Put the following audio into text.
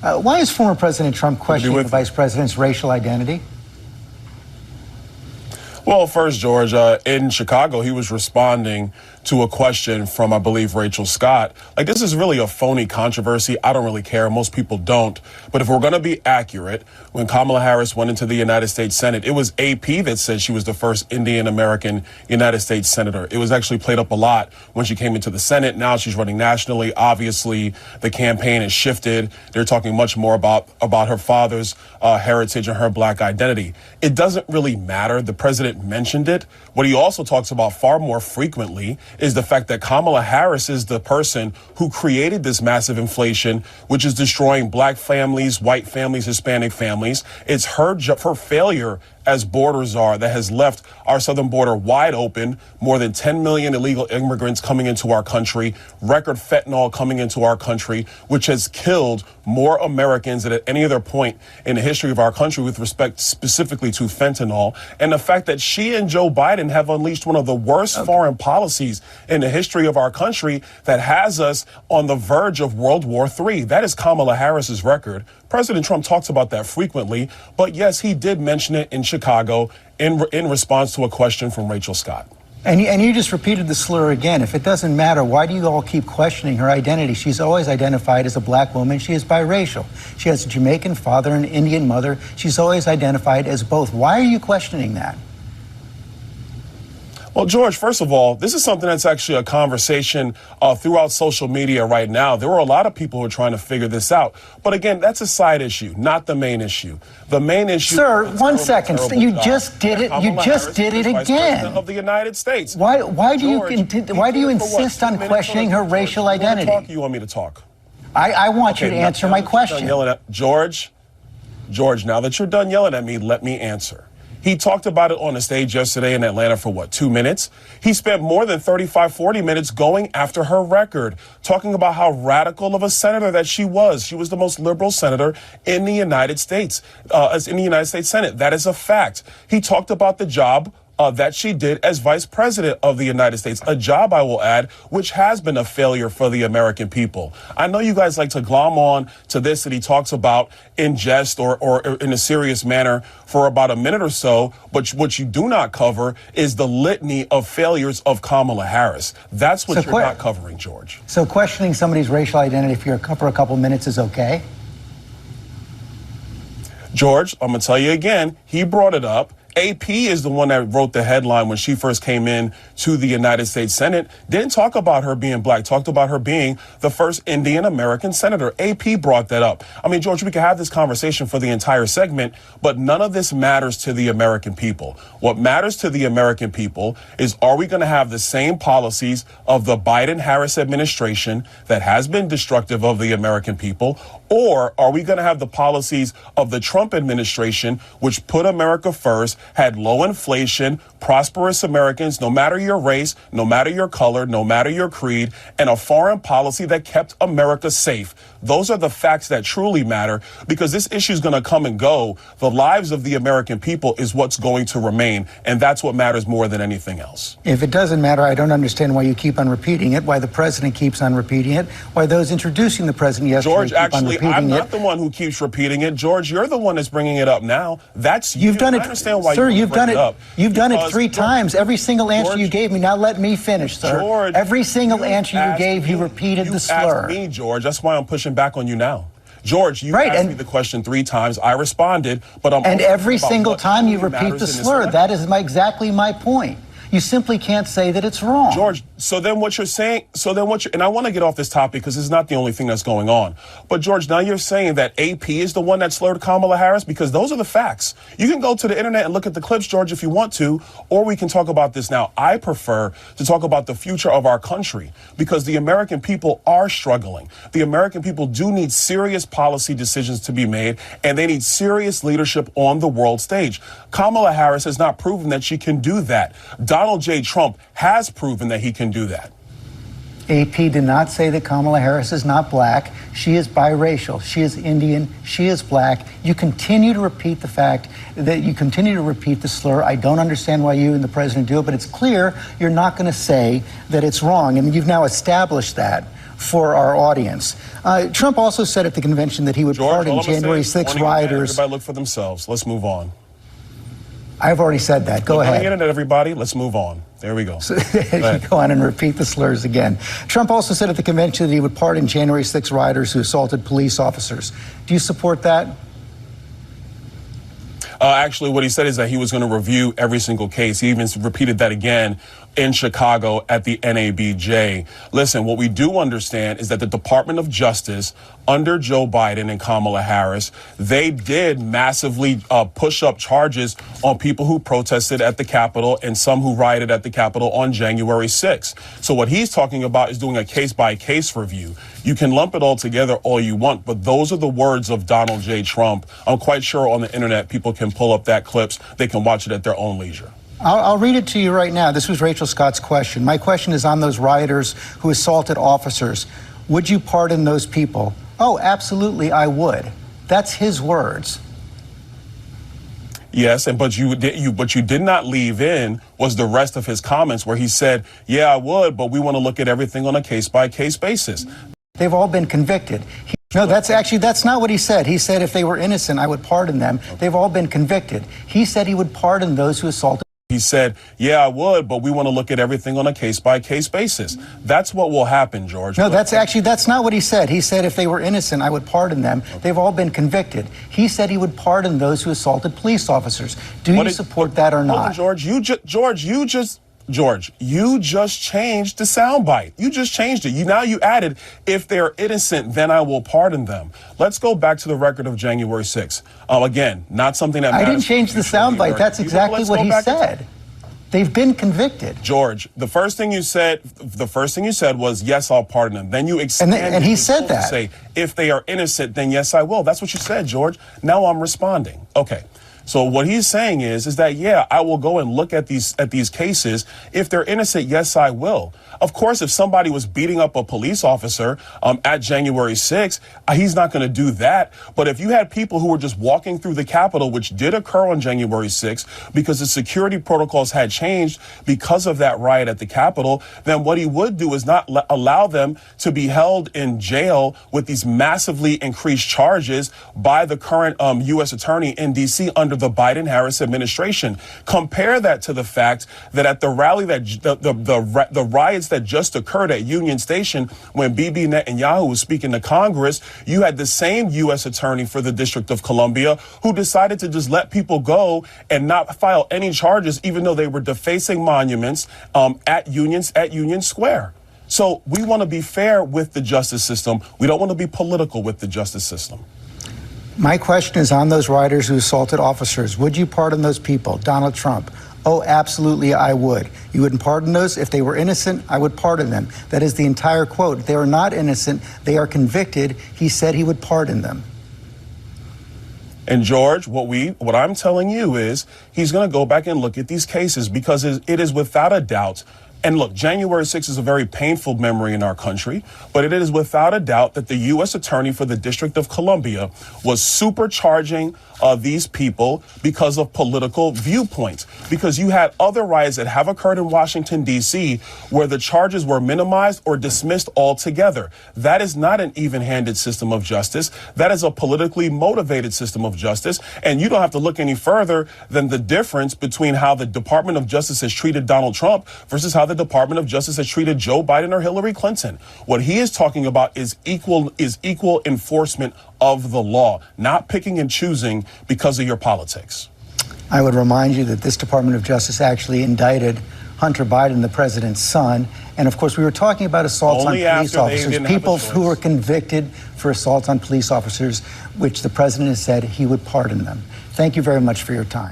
Why is former President Trump questioning the vice president's racial identity? Well, first, George, in Chicago, he was responding to a question from, I believe, Rachel Scott. Like, this is really a phony controversy. I don't really care. Most people don't. But if we're going to be accurate, when Kamala Harris went into the United States Senate, it was AP that said she was the first Indian-American United States senator. It was actually played up a lot when she came into the Senate. Now she's running nationally. Obviously, the campaign has shifted. They're talking much more about her father's heritage and her black identity. It doesn't really matter. The president mentioned it. What he also talks about far more frequently is the fact that Kamala Harris is the person who created this massive inflation, which is destroying black families, white families, Hispanic families. It's her failure as border czar that has left our southern border wide open, more than 10 million illegal immigrants coming into our country, record fentanyl coming into our country, which has killed more Americans than at any other point in the history of our country with respect specifically to fentanyl. And the fact that she and Joe Biden have unleashed one of the worst foreign policies in the history of our country that has us on the verge of World War III. That is Kamala Harris's record. President Trump talks about that frequently, but yes, he did mention it in Chicago in response to a question from Rachel Scott. And you just repeated the slur again. If it doesn't matter, why do you all keep questioning her identity? She's always identified as a black woman. She is biracial. She has a Jamaican father and an Indian mother. She's always identified as both. Why are you questioning that? Well, George, first of all, this is something that's actually a conversation throughout social media right now. There were a lot of people who are trying to figure this out. But again, that's a side issue, not the main issue. The main issue. Sir, one second. You just did it. You just did it again. Of the United States. Why do you insist on questioning her racial identity? You want me to talk? I want you to answer my question. George, now that you're done yelling at me, let me answer. He talked about it on the stage yesterday in Atlanta for, 2 minutes? He spent more than 35, 40 minutes going after her record, talking about how radical of a senator that she was. She was the most liberal senator in the United States, in the United States Senate. That is a fact. He talked about the job that she did as vice president of the United States, a job, I will add, which has been a failure for the American people. I know you guys like to glom on to this that he talks about in jest or in a serious manner for about a minute or so, but what you do not cover is the litany of failures of Kamala Harris. That's what you're not covering, George. So questioning somebody's racial identity for a couple minutes is okay? George, I'm going to tell you again, he brought it up. AP is the one that wrote the headline when she first came in to the United States Senate. Didn't talk about her being black, talked about her being the first Indian American senator. AP brought that up. I mean, George, we could have this conversation for the entire segment, but none of this matters to the American people. What matters to the American people is, are we going to have the same policies of the Biden-Harris administration that has been destructive of the American people, or are we going to have the policies of the Trump administration, which put America first, had low inflation, prosperous Americans, no matter your race, no matter your color, no matter your creed, and a foreign policy that kept America safe? Those are the facts that truly matter, because this issue is going to come and go. The lives of the American people is what's going to remain, and that's what matters more than anything else. If it doesn't matter, I don't understand why you keep on repeating it, why the president keeps on repeating it, why those introducing the president yesterday George, keep on repeating it. I'm not the one who keeps repeating it. George, you're the one that's bringing it up now. That's you. You've done it. I understand why sir, you've done it. You've done it 3 times. Every single answer George, you gave me. Now let me finish, sir. George, every single answer you gave, you repeated the slur. You asked me, George. That's why I'm pushing back on you now. George, you asked me the question 3 times. I responded, but I'm. And every single time you repeat the slur. That is exactly my point. You simply can't say that it's wrong. George, so then what you're saying, and I want to get off this topic because it's not the only thing that's going on. But George, now you're saying that AP is the one that slurred Kamala Harris, because those are the facts. You can go to the internet and look at the clips, George, if you want to, or we can talk about this now. I prefer to talk about the future of our country, because the American people are struggling. The American people do need serious policy decisions to be made, and they need serious leadership on the world stage. Kamala Harris has not proven that she can do that. Donald J. Trump has proven that he can do that. AP did not say that Kamala Harris is not black. She is biracial. She is Indian. She is black. You continue to repeat the fact that you continue to repeat the slur. I don't understand why you and the president do it, but it's clear you're not going to say that it's wrong. And you've now established that for our audience. Trump also said at the convention that he would pardon January 6 rioters. Everybody look for themselves. Let's move on. I've already said that. Go ahead. On the internet, everybody. Let's move on. There we go. So, go on and repeat the slurs again. Trump also said at the convention that he would pardon January 6 rioters who assaulted police officers. Do you support that? Actually, what he said is that he was going to review every single case. He even repeated that again in Chicago at the NABJ. Listen, what we do understand is that the Department of Justice under Joe Biden and Kamala Harris, they did massively push up charges on people who protested at the Capitol and some who rioted at the Capitol on January 6th. So what he's talking about is doing a case-by-case review. You can lump it all together all you want, but those are the words of Donald J. Trump. I'm quite sure on the internet people can pull up that clips. They can watch it at their own leisure. I'll read it to you right now. This was Rachel Scott's question. My question is on those rioters who assaulted officers. Would you pardon those people? Oh, absolutely, I would. That's his words. Yes, but you did not leave in was the rest of his comments where he said, yeah, I would, but we want to look at everything on a case-by-case basis. They've all been convicted. No, that's not what he said. He said if they were innocent, I would pardon them. They've all been convicted. He said he would pardon those who assaulted. He said, yeah, I would, but we want to look at everything on a case-by-case basis. That's what will happen, George. No, that's not what he said. He said if they were innocent, I would pardon them. They've all been convicted. He said he would pardon those who assaulted police officers. Do you support that or not? George, you just changed the soundbite. You just changed it. Now you added, if they're innocent, then I will pardon them. Let's go back to the record of January 6th. Again, not something that matters. I didn't change the soundbite. That's exactly what he said. They've been convicted. George, the first thing you said was, yes, I'll pardon them. Then you expanded. And he said that. To say, if they are innocent, then yes, I will. That's what you said, George. Now I'm responding. Okay. So what he's saying is that, yeah, I will go and look at these cases. If they're innocent, yes, I will. Of course, if somebody was beating up a police officer at January 6th, he's not going to do that. But if you had people who were just walking through the Capitol, which did occur on January 6th, because the security protocols had changed because of that riot at the Capitol, then what he would do is not allow them to be held in jail with these massively increased charges by the current U.S. attorney in D.C. under the Biden-Harris administration. Compare that to the fact that at the rally that the riots that just occurred at Union Station when Bibi Netanyahu was speaking to Congress, you had the same U.S. attorney for the District of Columbia who decided to just let people go and not file any charges, even though they were defacing monuments at Union Square. So we want to be fair with the justice system. We don't want to be political with the justice system. My question is on those rioters who assaulted officers. Would you pardon those people? Donald Trump. Oh, absolutely, I would. You wouldn't pardon those? If they were innocent, I would pardon them. That is the entire quote. They are not innocent. They are convicted. He said he would pardon them. And George, what I'm telling you is he's going to go back and look at these cases because it is without a doubt. And look, January 6th is a very painful memory in our country, but it is without a doubt that the U.S. attorney for the District of Columbia was supercharging these people because of political viewpoints. Because you had other riots that have occurred in Washington, D.C., where the charges were minimized or dismissed altogether. That is not an even-handed system of justice. That is a politically motivated system of justice. And you don't have to look any further than the difference between how the Department of Justice has treated Donald Trump versus how the Department of Justice has treated Joe Biden or Hillary Clinton. What he is talking about is equal enforcement of the law, not picking and choosing because of your politics. I would remind you that this Department of Justice actually indicted Hunter Biden, the president's son. And of course, we were talking about assaults on police officers, people who were convicted for assaults on police officers, which the president has said he would pardon them. Thank you very much for your time.